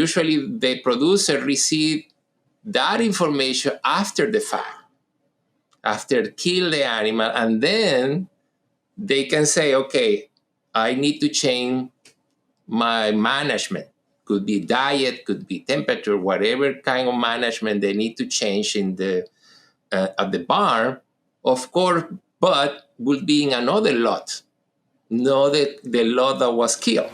usually the producer receive that information after the fact, after kill the animal, and then they can say, okay, I need to change my management. Could be diet, could be temperature, whatever kind of management they need to change in the at the barn, of course, but will be in another lot, not the lot that was killed.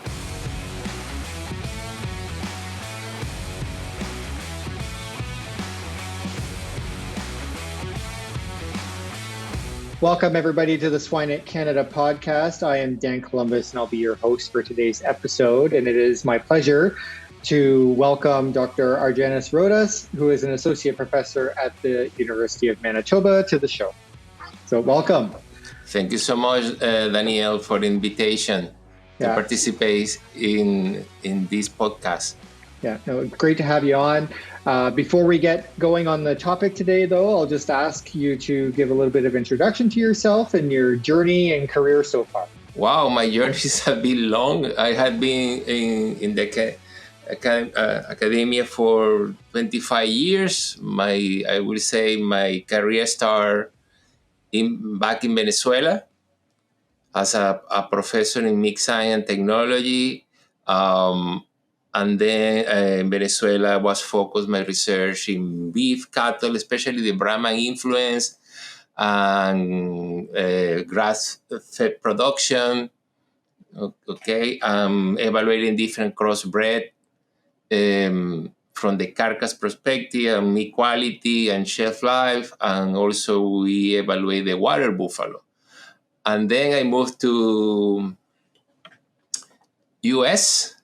Welcome, everybody, to the Swine Canada podcast. I am Dan Columbus, and I'll be your host for today's episode. And it is my pleasure to welcome Dr. Argenis Rodas, who is an associate professor at the University of Manitoba, to the show. So welcome. Thank you so much, Danielle, for the invitation to participate in this podcast. Yeah, no, great to have you on. Before we get going on the topic today, though, I'll just ask you to give a little bit of introduction to yourself and your journey and career so far. Wow, my journeys have been long. I had been in the academia for 25 years. I will say my career started back in Venezuela as a professor in mixed science and technology. And then in Venezuela was focused my research in beef cattle, especially the Brahman influence and grass-fed production. Okay, evaluating different crossbred from the Carcass perspective, and meat quality and shelf life, and also we evaluate the water buffalo. And then I moved to U.S.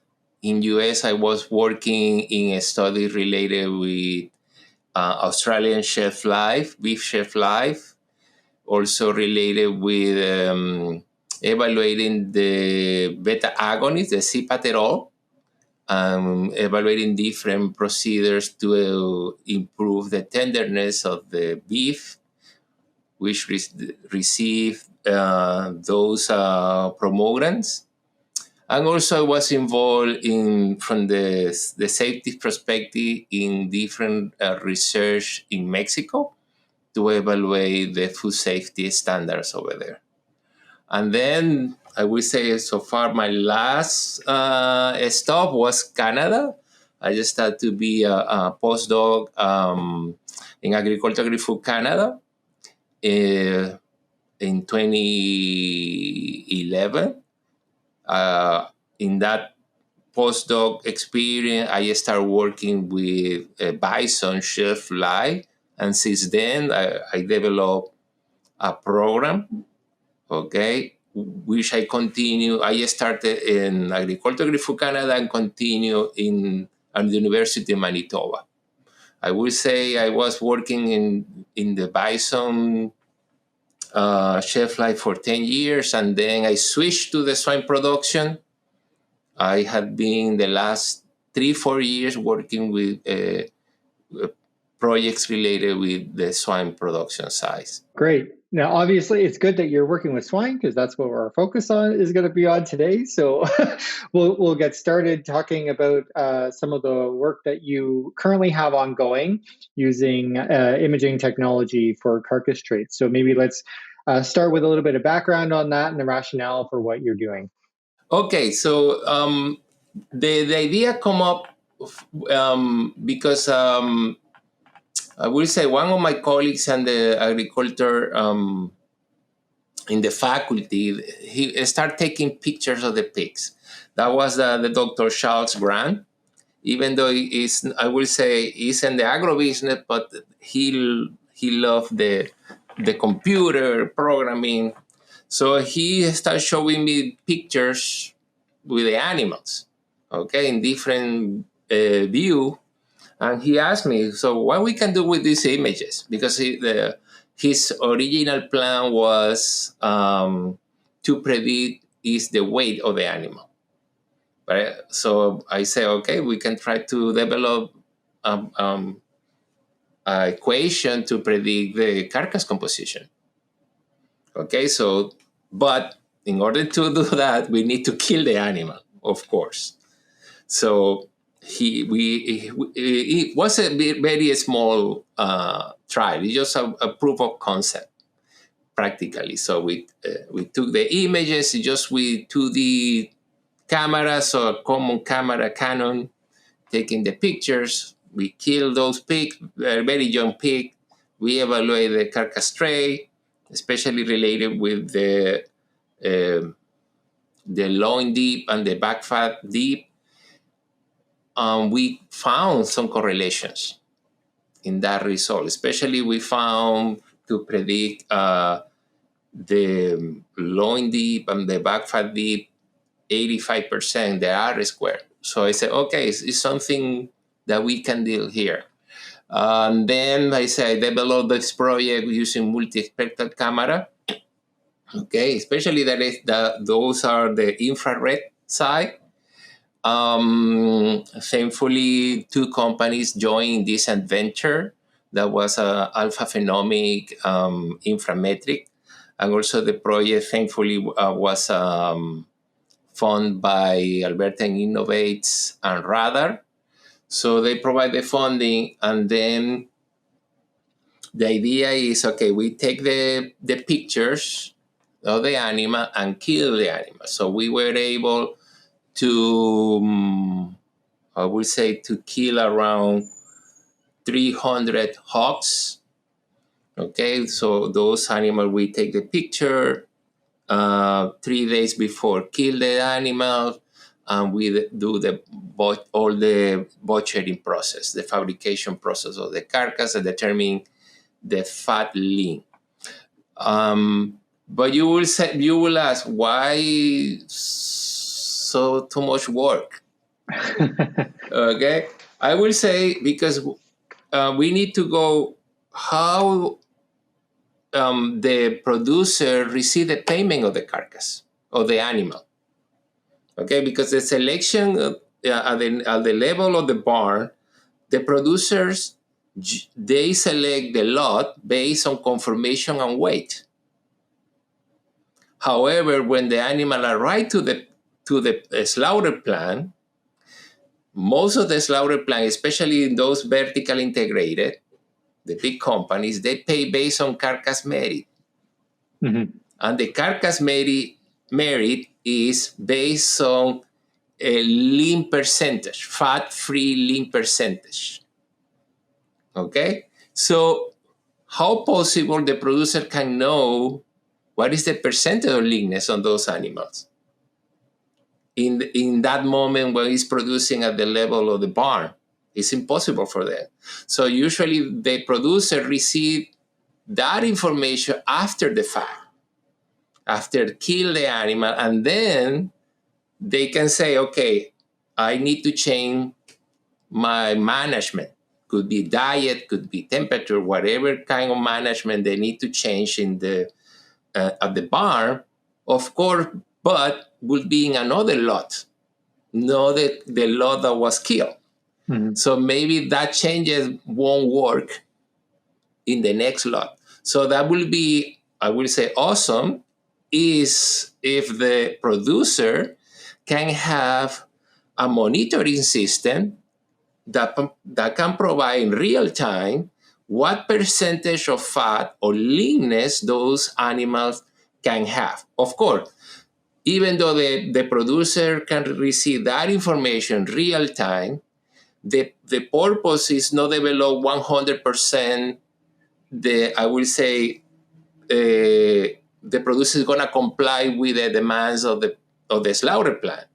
In U.S., I was working in a study related with Australian shelf life, beef shelf life, also related with evaluating the beta agonists, the cipaterol, evaluating different procedures to improve the tenderness of the beef, which receive those promogans. And also I was involved from the safety perspective in different research in Mexico to evaluate the food safety standards over there. And then I would say so far my last stop was Canada. I just started to be a postdoc in Agriculture Agri-Food Canada in 2011. In that postdoc experience, I started working with bison shelf life, and since then I developed a program, okay, which I continue. I started in Agriculture Agri-Food Canada and continue at the University of Manitoba. I would say I was working in the bison shelf life for 10 years, and then I switched to the swine production. I had been the last 3-4 years working with projects related with the swine production size. Great. Now, obviously, it's good that you're working with swine because that's what our focus on is going to be on today. So we'll get started talking about some of the work that you currently have ongoing using imaging technology for carcass traits. So maybe let's start with a little bit of background on that and the rationale for what you're doing. Okay, so the idea come up because I will say one of my colleagues in the agriculture in the faculty, he started taking pictures of the pigs. That was the Dr. Charles Grant. Even though he's in the agro business, but he loved the computer programming. So he started showing me pictures with the animals, okay, in different view. And he asked me, so what we can do with these images? Because his original plan was to predict is the weight of the animal. Right? So I say, okay, we can try to develop an equation to predict the carcass composition. Okay, so, but in order to do that, we need to kill the animal, of course. So it was a very small trial. It's just a proof of concept, practically. So we took the images just with 2D cameras or common camera Canon, taking the pictures. We killed those pigs, very young pig. We evaluated the carcass trait, especially related with the loin deep and the back fat deep. We found some correlations in that result. Especially we found to predict the loin deep and the back fat deep 85%, the R square. So I said, okay, it's something that we can deal here. And then I said, I developed this project using multi-spectral camera. Okay, especially those are the infrared side. Thankfully, 2 companies joined this adventure. That was Alpha Phenomic, Inframetric, and also the project, thankfully, was funded by Alberta Innovates and Radar. So they provide the funding, and then the idea is, okay, we take the pictures of the animal and kill the animal. So we were able to, I would say, to kill around 300 hogs. Okay, so those animals, we take the picture 3 days before, kill the animal, and we do all the butchering process, the fabrication process of the carcass, and determine the fat lean. But you will ask, why so too much work? Okay, I will say because we need to go how the producer receive the payment of the carcass of the animal. Okay, because the selection at the level of the barn, the producers, they select the lot based on conformation and weight. However, when the animal arrives to the slaughter plant, most of the slaughter plant, especially in those vertical integrated, the big companies, they pay based on carcass merit. Mm-hmm. And the carcass merit is based on a lean percentage, fat-free lean percentage. Okay? So how possible the producer can know what is the percentage of leanness on those animals in that moment when it's producing at the level of the barn? It's impossible for them. So usually the producer receive that information after the fact, after kill the animal, and then they can say, okay, I need to change my management. Could be diet, could be temperature, whatever kind of management they need to change in at the barn, of course, but would be in another lot, not the lot that was killed. Mm-hmm. So maybe that changes won't work in the next lot. So that will be, I will say, awesome is if the producer can have a monitoring system that can provide in real time what percentage of fat or leanness those animals can have. Of course, even though the producer can receive that information real time, the purpose is not develop 100%. I will say the producer is going to comply with the demands of the slaughter plant,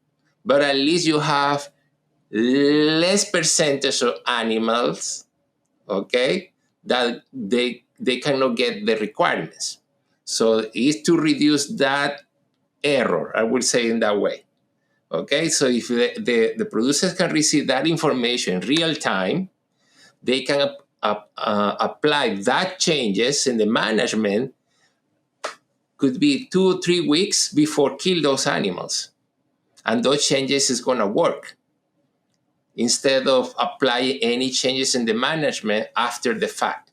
but at least you have less percentage of animals, okay, that they cannot get the requirements. So it's to reduce that error, I would say in that way. Okay, so if the producers can receive that information real time, they can apply that changes in the management, could be 2 or 3 weeks before kill those animals. And those changes is going to work instead of applying any changes in the management after the fact.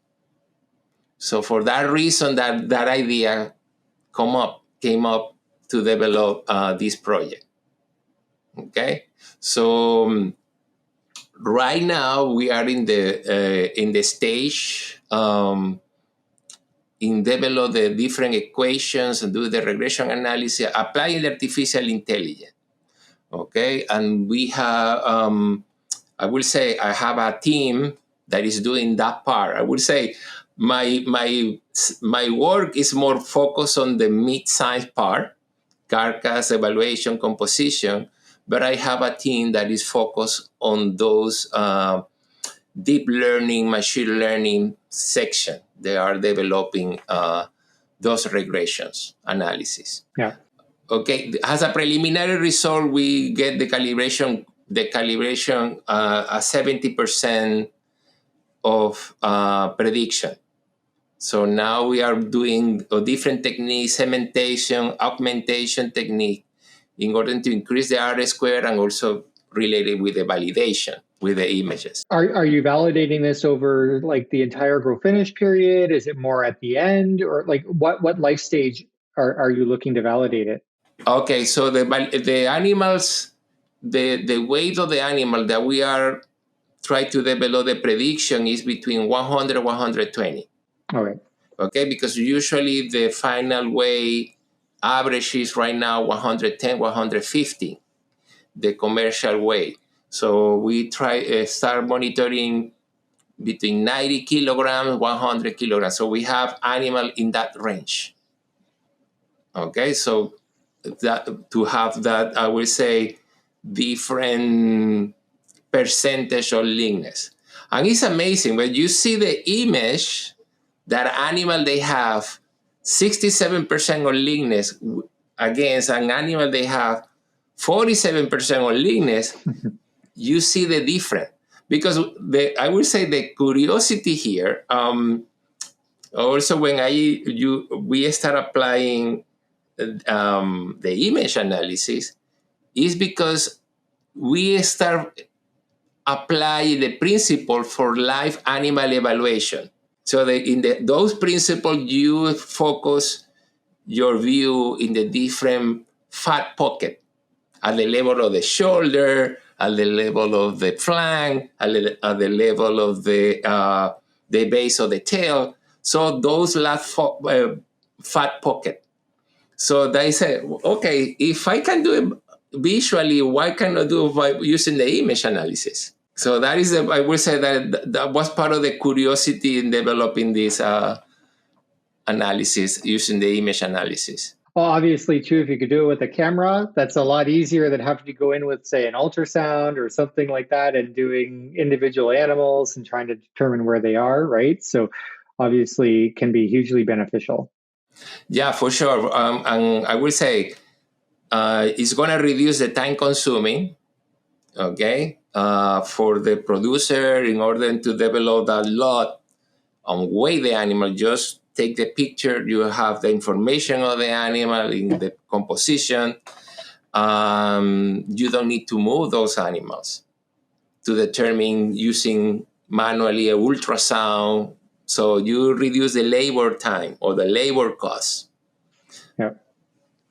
So for that reason, that idea came up to develop this project. Okay, so right now we are in the stage in develop the different equations and do the regression analysis, applying artificial intelligence. Okay, and we have I will say I have a team that is doing that part. I would say my work is more focused on the mid-size part, carcass evaluation, composition, but I have a team that is focused on those deep learning, machine learning section. They are developing those regressions analysis. Yeah. Okay, as a preliminary result, we get the calibration a 70% of prediction. So now we are doing a different technique, segmentation, augmentation technique, in order to increase the R square and also related with the validation with the images. Are you validating this over like the entire grow finish period? Is it more at the end, or like what life stage are you looking to validate it? Okay, so the animals, the weight of the animal that we are trying to develop the prediction is between 100 and 120. Okay. Okay, because usually the final weight average is right now 110, 150, the commercial weight. So we start monitoring between 90 kilograms, 100 kilograms. So we have animal in that range. Okay, so that to have that, I will say, different percentage of leanness. And it's amazing when you see the image that animal they have 67% of leanness against an animal they have 47% of leanness, you see the difference. Because I would say the curiosity here, also when we start applying the image analysis, is because we start applying the principle for live animal evaluation. So those principles, you focus your view in the different fat pocket, at the level of the shoulder, at the level of the flank, at the level of the base of the tail. So those last fat pocket. So they say, okay, if I can do it visually, why can't I do it by using the image analysis? So that is, I would say that was part of the curiosity in developing this analysis, using the image analysis. Well, obviously, too, if you could do it with a camera, that's a lot easier than having to go in with, say, an ultrasound or something like that and doing individual animals and trying to determine where they are, right? So obviously can be hugely beneficial. Yeah, for sure. And I will say it's going to reduce the time consuming, okay, for the producer in order to develop that lot and weigh the animal. Just take the picture, you have the information of the animal in the composition. You don't need to move those animals to determine using manually a ultrasound. So you reduce the labor time or the labor cost. Yeah.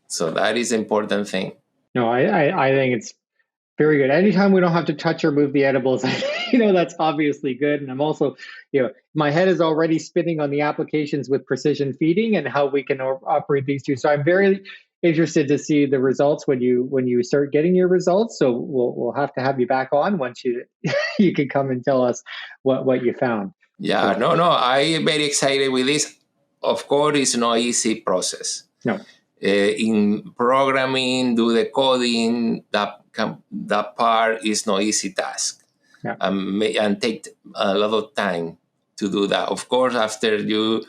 So that is an important thing. No, I think it's very good. Anytime we don't have to touch or move the edibles, that's obviously good. And I'm also, my head is already spinning on the applications with precision feeding and how we can operate these two. So I'm very interested to see the results when you start getting your results. So we'll have to have you back on once you can come and tell us what you found. Yeah, so, no, I am very excited with this. Of course, it's no easy process. No. In programming, do the coding, that part is no easy task. Yeah. And take a lot of time to do that. Of course, after you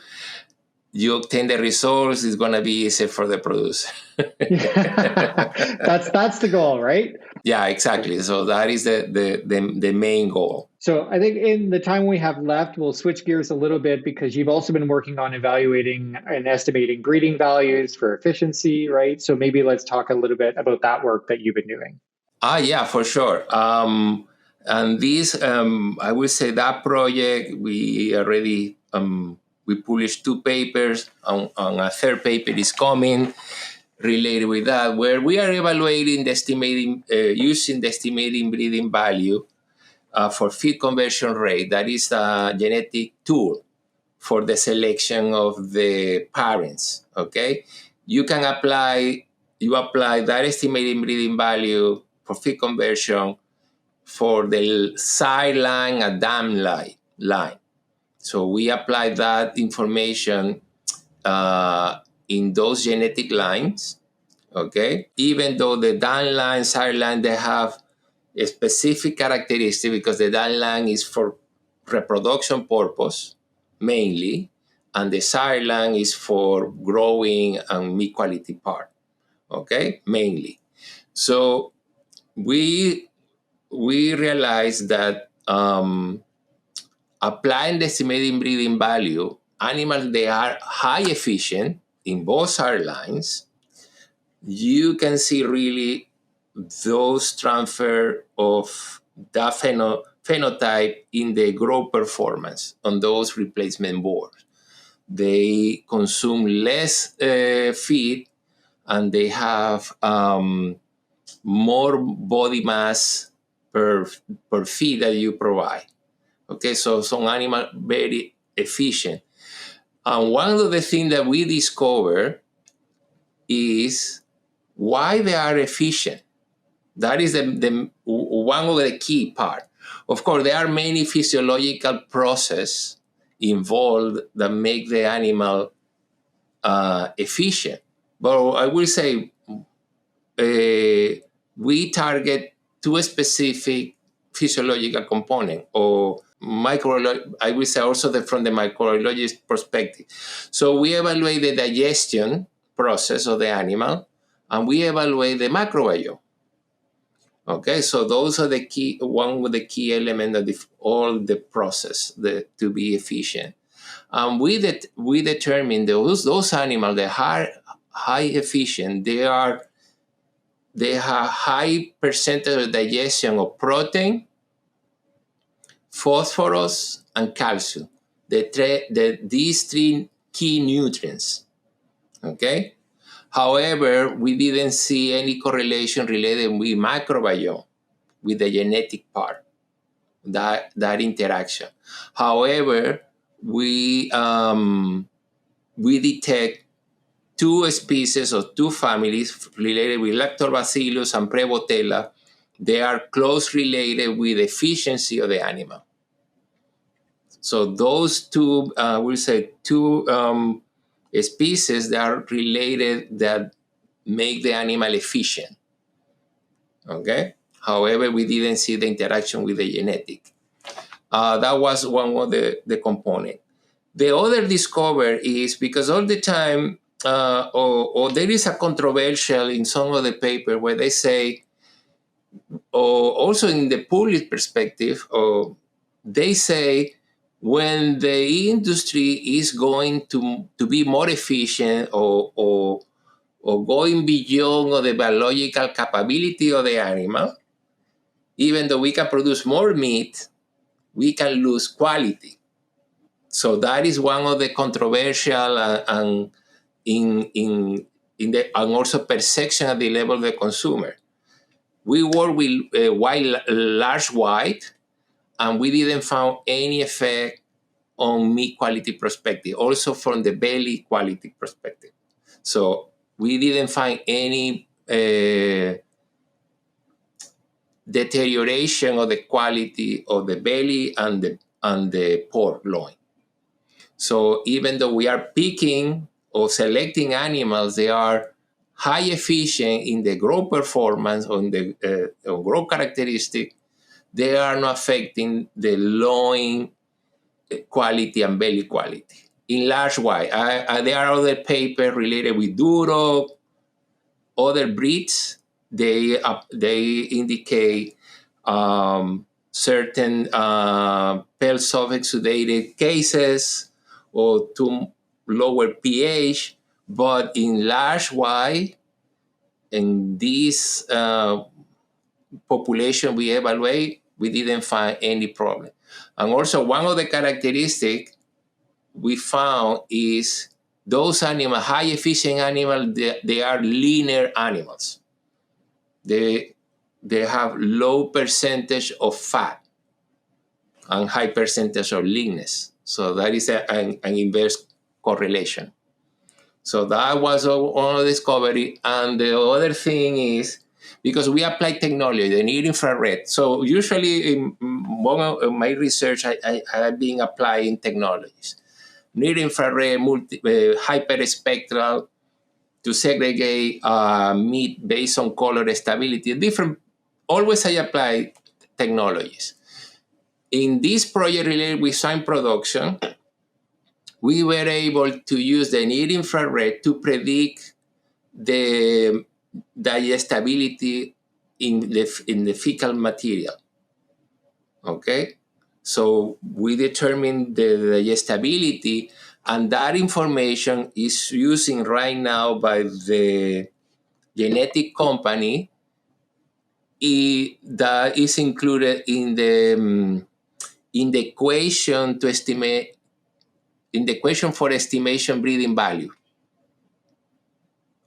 obtain the results, it's going to be easier for the producer. That's the goal, right? Yeah, exactly. So that is the main goal. So I think in the time we have left, we'll switch gears a little bit because you've also been working on evaluating and estimating breeding values for efficiency, right? So maybe let's talk a little bit about that work that you've been doing. Yeah, for sure. And this, I will say that project, we already, we published 2 papers, and a third paper is coming related with that, where we are evaluating using the estimating breeding value for feed conversion rate. That is a genetic tool for the selection of the parents. Okay, you apply that estimated breeding value for feed conversion for the side line and dam line. So we apply that information in those genetic lines. Okay, even though the dam line, side line, they have a specific characteristic because the dam line is for reproduction purpose mainly, and the side line is for growing and meat quality part. Okay, mainly. So we realized that applying the estimated breeding value, animals they are high efficient in both side lines. You can see really those transfer of that phenotype in the growth performance on those replacement boards. They consume less feed and they have more body mass per feed that you provide. Okay, so some animal very efficient. And one of the things that we discover is why they are efficient. That is the one of the key part. Of course, there are many physiological processes involved that make the animal efficient. But I will say we target two specific physiological components, or I will say also from the microbiologist perspective. So we evaluate the digestion process of the animal, and we evaluate the microbiome. Okay, so those are one of the key elements of all the process to be efficient. And we determine those animals that are high efficient, they have high percentage of digestion of protein, phosphorus, and calcium. These three key nutrients. Okay. However, we didn't see any correlation related with microbiome, with the genetic part, that interaction. However, we detect two species or two families related with Lactobacillus and Prevotella. They are close related with the efficiency of the animal. So those two, we'll say two species that are related that make the animal efficient. Okay. However, we didn't see the interaction with the genetic. That was one of the components. The other discovery is because all the time, or there is a controversial in some of the paper where they say, or also in the public perspective, they say when the industry is going to be more efficient or going beyond the biological capability of the animal, even though we can produce more meat, we can lose quality. So that is one of the controversial and also perception at the level of the consumer. We work with large white, and we didn't find any effect on meat quality perspective, also from the belly quality perspective. So we didn't find any deterioration of the quality of the belly and the pork loin. So even though we are picking or selecting animals, they are high efficient in the growth performance, on the growth characteristic, they are not affecting the loin quality and belly quality. In large white, there are other papers related with Duro, other breeds. They indicate certain pale self-exudated cases or to lower pH, but in large white, in this population we evaluate, we didn't find any problem. And also one of the characteristics we found is those animals, high efficient animals, they are leaner animals. They have low percentage of fat. and high percentage of leanness. So that is an inverse correlation. So that was one discovery. And the other thing is, because we apply technology, the near infrared. So usually in my research, I have been applying technologies. Near infrared, hyperspectral, to segregate meat based on color stability. Always I apply technologies. In this project related with swine production, we were able to use the near infrared to predict the digestibility in the fecal material. Okay, so we determined the digestibility, and that information is using right now by the genetic company that is included in the equation to estimate, in the equation for estimation breeding value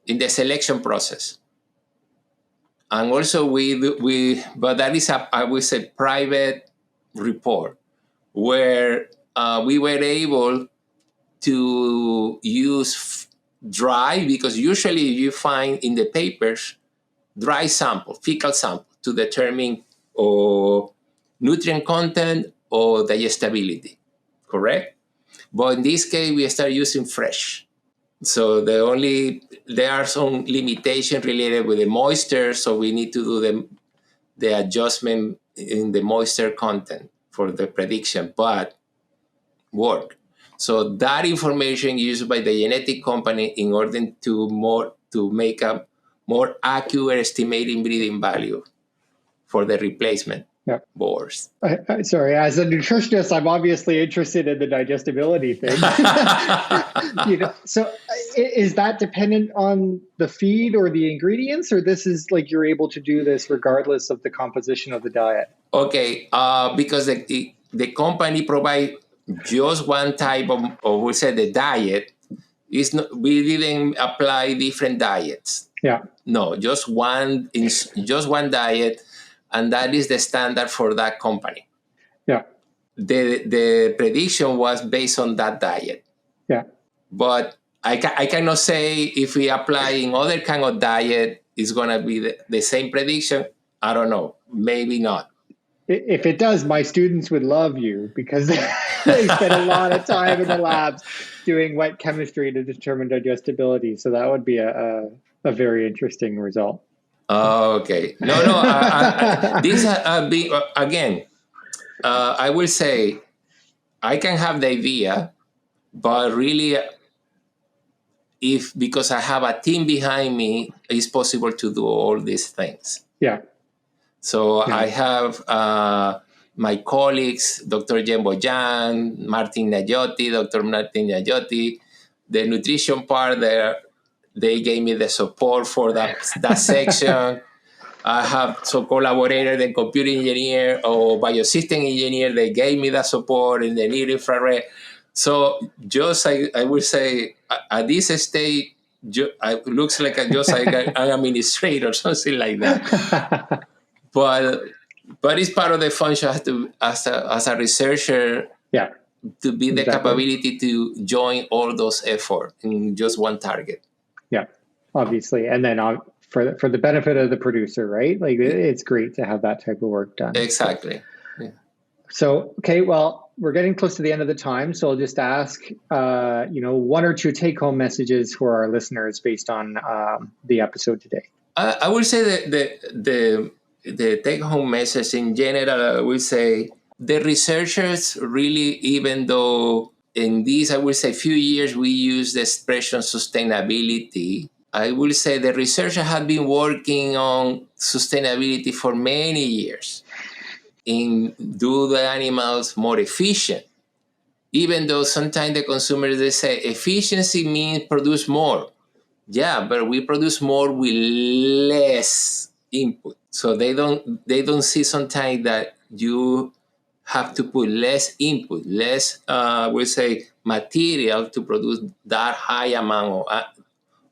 in the selection process. And also but that is I would say private report where we were able to use dry, because usually you find in the papers dry sample, fecal sample, to determine nutrient content or digestibility, correct? But in this case, we start using fresh. So there are some limitations related with the moisture, so we need to do the adjustment in the moisture content for the prediction, but work. So that information used by the genetic company in order to make a more accurate estimating breeding value for the replacement boars. Sorry, as a nutritionist, I'm obviously interested in the digestibility thing. So is that dependent on the feed or the ingredients, or this is like you're able to do this regardless of the composition of the diet? Okay, because the company provide just one type of we say the diet. We didn't apply different diets. Yeah. No, just one diet, and that is the standard for that company. Yeah. The prediction was based on that diet. Yeah. But I cannot say if we apply in other kind of diet, it's going to be the same prediction. I don't know. Maybe not. If it does, my students would love you, because they spend a lot of time in the labs doing wet chemistry to determine digestibility. So that would be a very interesting result. Okay. No. This again. I will say I can have the idea, but really, because I have a team behind me, it's possible to do all these things. Yeah. So I have my colleagues, Dr. Jen Bojan, Martin Najotti, Dr. Martin Najotti. The nutrition part there, they gave me the support for that section. I have some collaborator, the computer engineer or biosystem engineer. They gave me the support in the near infrared. So just I would say at this stage, it looks like just like an administrator, something like that. But it's part of the function as a researcher. Yeah. To be the capability to join all those efforts in just one target. Yeah, obviously, and then for the benefit of the producer, right? Like it's great to have that type of work done. Exactly. Yeah. So okay, well, we're getting close to the end of the time, so I'll just ask, one or two take-home messages for our listeners based on the episode today. I would say that the take-home message in general, I would say the researchers really, even though in these, I would say, few years we use the expression sustainability, I will say the researchers have been working on sustainability for many years in do the animals more efficient. Even though sometimes the consumers, they say efficiency means produce more. Yeah, but we produce more with less input. So they don't see sometimes that you have to put less input, less we say material to produce that high amount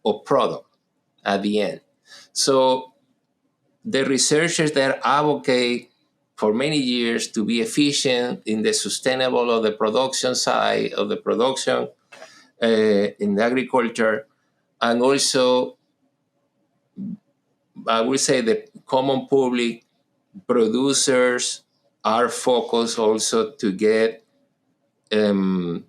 of product at the end. So the researchers that advocate for many years to be efficient in the sustainable of the production side of the production in the agriculture, and also I would say the common public producers are focused also to get to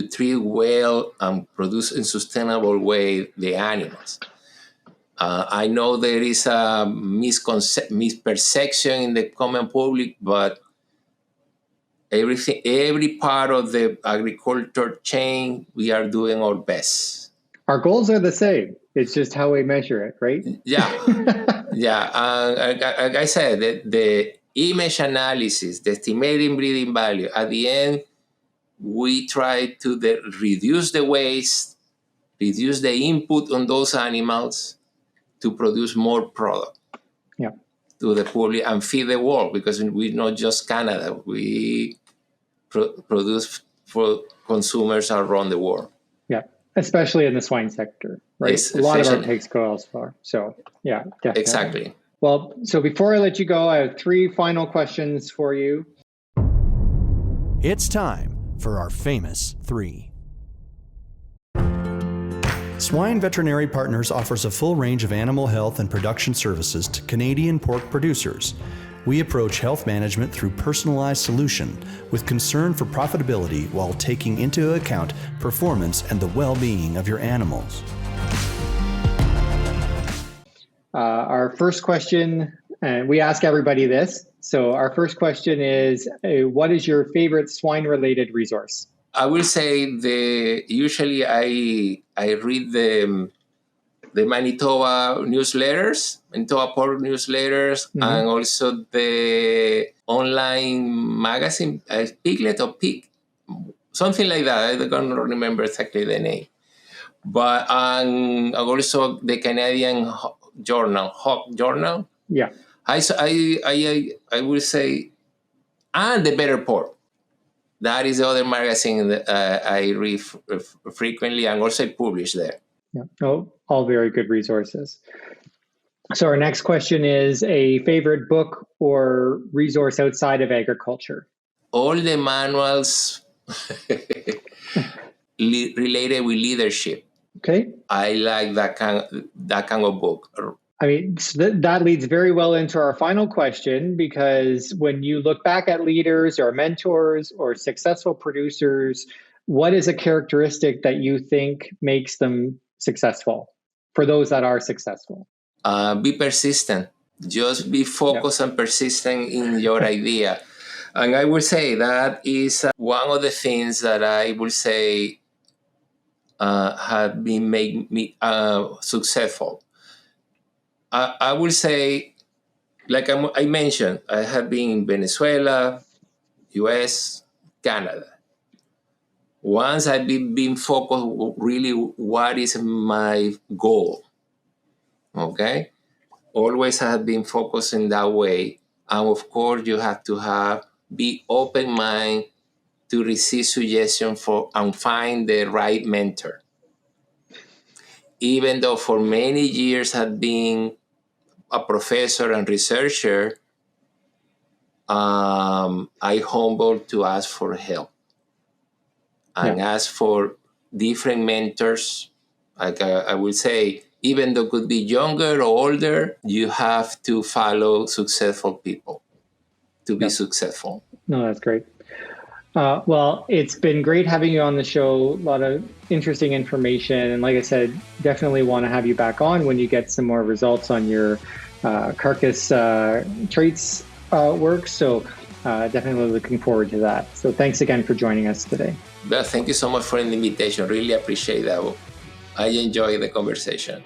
treat well and produce in sustainable way the animals. I know there is a misperception in the common public, but every part of the agriculture chain, we are doing our best. Our goals are the same. It's just how we measure it, right? Yeah. Like I said, the image analysis, the estimating breeding value, at the end, we try to reduce the waste, reduce the input on those animals to produce more product to the public and feed the world, because we're not just Canada. We produce for consumers around the world. Yeah, especially in the swine sector, right? Yes, a lot of our pigs go elsewhere. So, yeah, definitely. Exactly. Well, so before I let you go, I have 3 final questions for you. It's time for our famous 3. Swine Veterinary Partners offers a full range of animal health and production services to Canadian pork producers. We approach health management through personalized solution with concern for profitability while taking into account performance and the well-being of your animals. Our first question, and we ask everybody this. So our first question is, what is your favorite swine-related resource? I will say usually I read the Manitoba newsletters, Manitoba pork newsletters, and also the online magazine, Piglet or Pig, something like that. I don't remember exactly the name. But and also the Canadian journal, Hawk Journal. Yeah. I will say, and the Better Pork. That is the other magazine that I read frequently and also publish there. Yeah. Oh, all very good resources. So our next question is a favorite book or resource outside of agriculture. All the manuals related with leadership. Okay. I like that kind of book. I mean, that leads very well into our final question, because when you look back at leaders or mentors or successful producers, what is a characteristic that you think makes them successful for those that are successful? Be persistent. Just be focused and persistent in your idea. And I will say that is one of the things that I will say have been made me successful. I will say, like I mentioned, I have been in Venezuela, US, Canada. Once I've been focused really what is my goal, okay? Always have been focused in that way. And of course, you have to be open mind to receive suggestions and find the right mentor. Even though for many years I've been a professor and researcher, I humbled to ask for help and ask for different mentors. Like I would say, even though could be younger or older, you have to follow successful people to be successful. No, that's great. Well, it's been great having you on the show. A lot of interesting information. And like I said, definitely want to have you back on when you get some more results on your Carcass traits work. So definitely looking forward to that. So thanks again for joining us today. Well, thank you so much for the invitation. Really appreciate that. I enjoy the conversation.